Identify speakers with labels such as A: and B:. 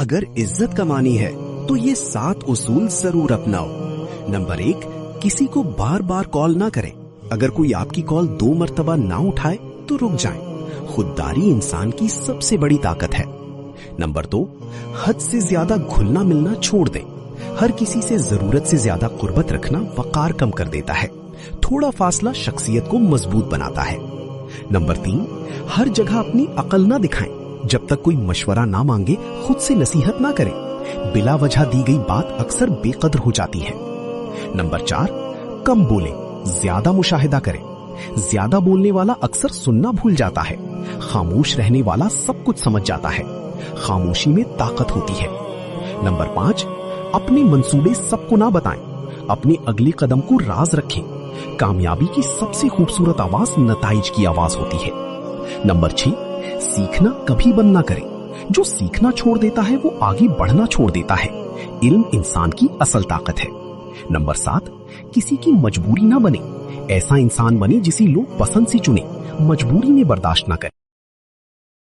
A: अगर इज्जत कमानी है तो ये 7 उसूल जरूर अपनाओ। नंबर 1, किसी को बार बार कॉल ना करें। अगर कोई आपकी कॉल 2 मर्तबा ना उठाए तो रुक जाएं। खुददारी इंसान की सबसे बड़ी ताकत है। नंबर 2, हद से ज्यादा घुलना मिलना छोड़ दें। हर किसी से जरूरत से ज्यादा कुर्बत रखना वकार कम कर देता है। थोड़ा फासला शख्सियत को मजबूत बनाता है। नंबर 3, हर जगह अपनी अकल ना दिखाएं। जब तक कोई मशवरा ना मांगे खुद से नसीहत ना करें। बिला वजह दी गई बात अक्सर बेकदर हो जाती है। नंबर 4, कम बोलें, ज्यादा मुशाहिदा करें। ज्यादा बोलने वाला अक्सर सुनना भूल जाता है। खामोश रहने वाला सब कुछ समझ जाता है। खामोशी में ताकत होती है। नंबर 5, अपने मंसूबे सबको ना बताएं। अपने अगले कदम को राज रखें। कामयाबी की सबसे खूबसूरत आवाज नताइज की आवाज होती है। नंबर 6, सीखना कभी बंद ना करें। जो सीखना छोड़ देता है वो आगे बढ़ना छोड़ देता है। इल्म इंसान की असल ताकत है। नंबर 7, किसी की मजबूरी ना बने। ऐसा इंसान बने जिसे लोग पसंद से चुने, मजबूरी में बर्दाश्त ना करें।